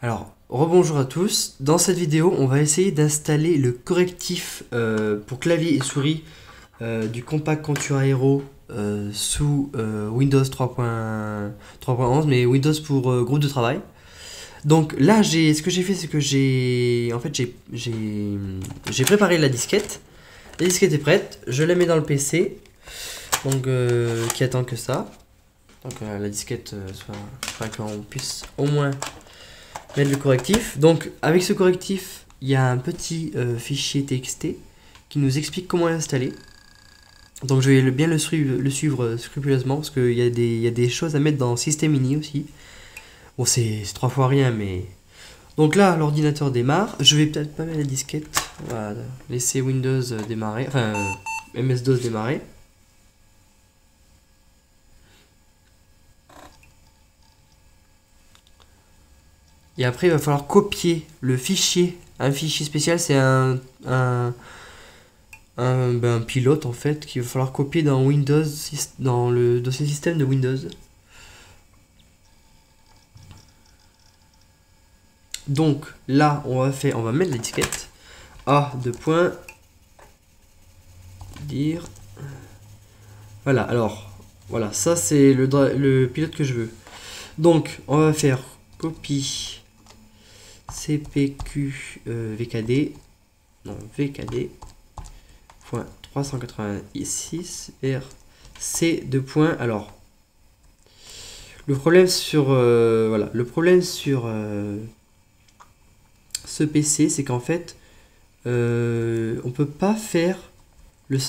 Alors, rebonjour à tous. Dans cette vidéo, on va essayer d'installer le correctif pour clavier et souris du Compact Contour Aero sous Windows 3.11, mais Windows pour groupe de travail. Donc là, ce que j'ai fait, c'est que j'ai préparé la disquette. La disquette est prête. Je la mets dans le PC, donc qui attend que ça. Donc la disquette soit qu'on puisse au moins mettre le correctif. Donc avec ce correctif, il y a un petit fichier TXT qui nous explique comment l'installer. Donc je vais bien le suivre scrupuleusement parce qu'il y a des choses à mettre dans System Ini aussi. Bon, c'est 3 fois rien, mais... Donc là, l'ordinateur démarre. Je vais peut-être pas mettre la disquette. On va laisser Windows démarrer, enfin MS-DOS démarrer. Et après, il va falloir copier le fichier. Un fichier spécial, c'est un pilote en fait qu'il va falloir copier dans Windows, dans le dossier système de Windows. Donc là, on va mettre la disquette. A de point dire. Voilà. Alors voilà, ça c'est le pilote que je veux. Donc on va faire copie cpq vkd, non vkd point 386 vers c de point. Alors le problème sur voilà, le problème sur ce PC, c'est qu'en fait on peut pas faire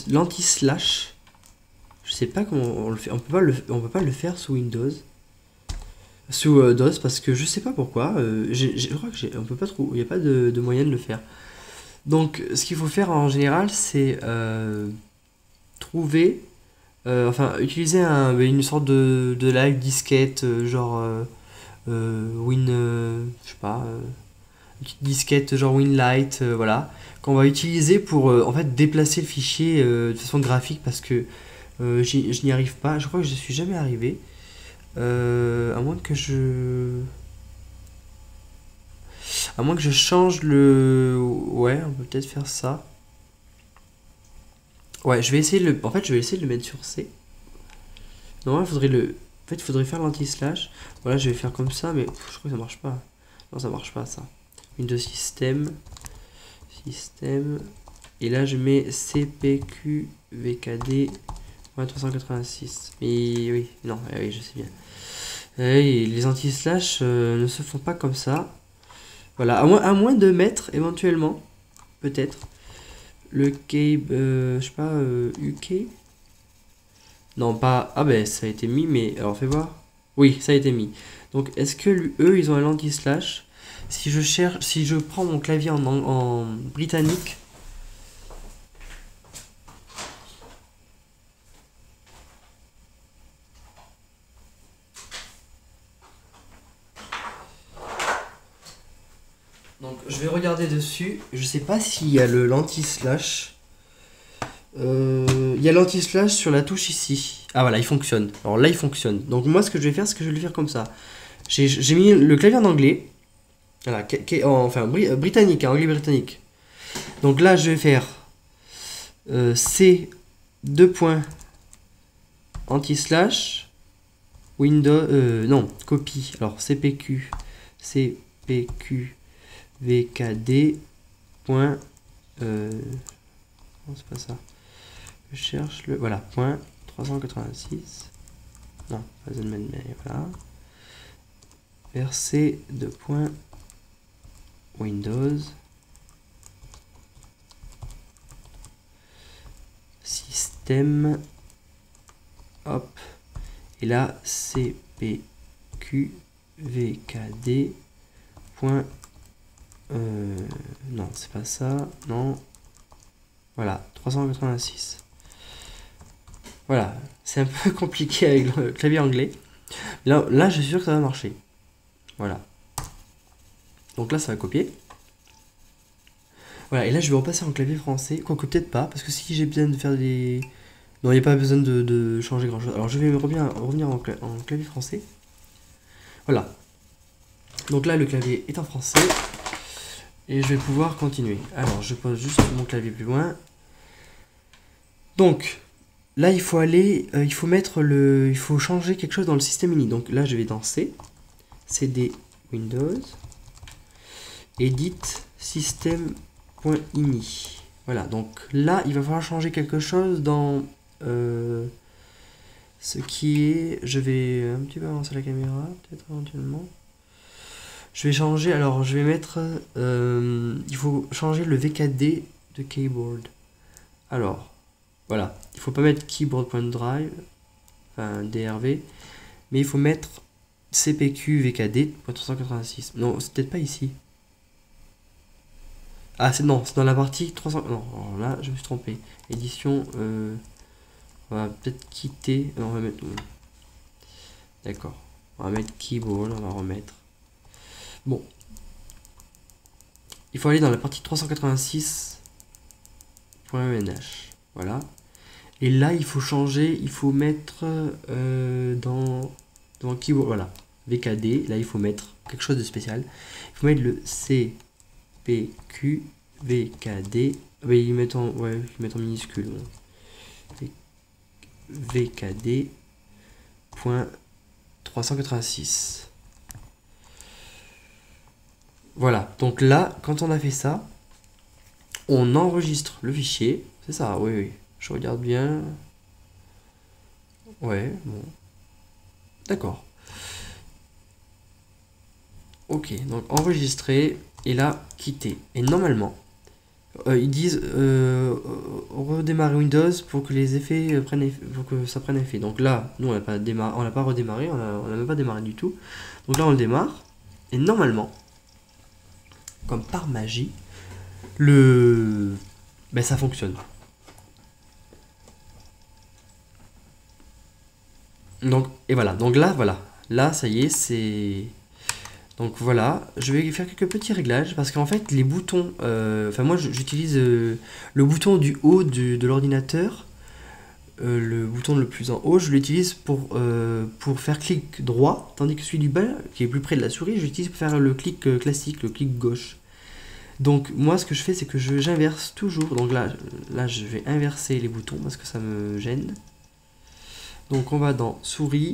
l'anti-slash. Je sais pas comment on le fait. On peut pas le faire sous Windows, sous DOS, parce que je sais pas pourquoi. Je crois que on peut pas trouver. Il n'y a pas de moyen de le faire. Donc, ce qu'il faut faire en général, c'est trouver, enfin, utiliser une sorte de live disquette, genre je sais pas, une petite disquette genre Winlight, voilà, qu'on va utiliser pour en fait déplacer le fichier de façon graphique, parce que je n'y arrive pas. Je crois que je suis jamais arrivé. À moins que je change le... Ouais, on peut peut-être faire ça. Ouais, je vais essayer de le... En fait, je vais essayer de le mettre sur C. Non, il faudrait le... En fait, il faudrait faire l'anti-slash. Voilà, je vais faire comme ça, mais je crois que ça marche pas. Non, ça marche pas, ça. Windows System. Et là, je mets cpq vkd 386. Mais oui, non, oui, je sais bien. Et les anti-slash ne se font pas comme ça. Voilà, à moins de mettre éventuellement, peut-être, le cable, je sais pas, UK. Non, pas. Ah ben, ça a été mis, mais alors fais voir. Oui, ça a été mis. Donc, est-ce que eux, ils ont un anti-slash? Si je prends mon clavier en britannique. Donc je vais regarder dessus. Je sais pas s'il y a l'anti-slash. Il y a l'anti-slash sur la touche ici. Ah voilà, il fonctionne. Alors là, il fonctionne. Donc moi, ce que je vais faire, c'est que je vais le faire comme ça. J'ai mis le clavier en anglais. Voilà, enfin britannique, hein, anglais britannique. Donc là, je vais faire C 2 points anti-slash Windows. Non, copie. Alors cpq vkd. Non, c'est pas ça. Je cherche le... Voilà, point 386. Non, pas mais voilà. RC de point Windows. Système. Hop. Et là, cpq vkd. Point... non, c'est pas ça. Non. Voilà, 386. Voilà, c'est un peu compliqué avec le clavier anglais. Là, je suis sûr que ça va marcher. Voilà. Donc là, ça va copier. Voilà, et là, je vais repasser en clavier français. Quoique peut-être pas, parce que si j'ai besoin de faire des... Non, il n'y a pas besoin de changer grand chose. Alors, je vais revenir en clavier français. Voilà. Donc là, le clavier est en français. Et je vais pouvoir continuer. Alors, je pose juste mon clavier plus loin. Donc, là, il faut aller, il faut changer quelque chose dans le système ini. Donc là, je vais dans C, CD Windows, Edit System.ini. Voilà, donc là, il va falloir changer quelque chose dans ce qui est... Je vais un petit peu avancer la caméra, peut-être éventuellement. Je vais changer, alors je vais mettre... il faut changer le VKD de keyboard. Alors, voilà, il faut pas mettre keyboard.drive, enfin DRV, mais il faut mettre CPQ VKD.386. Non, c'est peut-être pas ici. Ah, non, c'est dans la partie 300... Non, alors là, je me suis trompé. Édition, on va peut-être quitter... Non, on va mettre... D'accord. On va mettre keyboard, on va remettre... Bon. Il faut aller dans la partie 386.mnh. Voilà. Et là, il faut changer, il faut mettre dans keyboard, voilà. VKD, là, il faut mettre quelque chose de spécial. Il faut mettre le CPQ VKD. Oui, ils mettent en minuscule. VKD.386. Voilà, donc là, quand on a fait ça, on enregistre le fichier. C'est ça, oui, oui. Je regarde bien. Ouais, bon. D'accord. Ok, donc enregistrer et là, quitter. Et normalement, ils disent redémarrer Windows pour que les effets prennent effet, pour que ça prenne effet. Donc là, nous on n'a pas redémarré, on n'a même pas démarré du tout. Donc là on le démarre et normalement, comme par magie, ça fonctionne. Donc et voilà. Donc là voilà. Là ça y est, c'est... Donc voilà, je vais faire quelques petits réglages parce qu'en fait les boutons, enfin moi j'utilise le bouton du haut de l'ordinateur, le bouton le plus en haut, je l'utilise pour faire clic droit, tandis que celui du bas, qui est plus près de la souris, j'utilise pour faire le clic classique, le clic gauche. Donc moi ce que je fais c'est que j'inverse toujours, donc là je vais inverser les boutons parce que ça me gêne. Donc on va dans souris,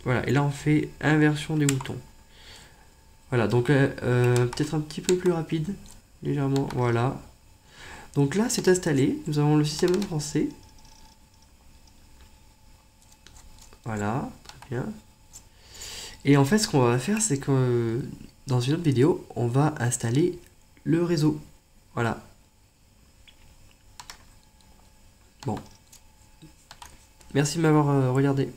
voilà, et là on fait inversion des boutons. Voilà, donc peut-être un petit peu plus rapide, légèrement, voilà. Donc là, c'est installé, nous avons le système en français. Voilà, très bien. Et en fait, ce qu'on va faire, c'est que dans une autre vidéo, on va installer le réseau. Voilà. Bon. Merci de m'avoir regardé.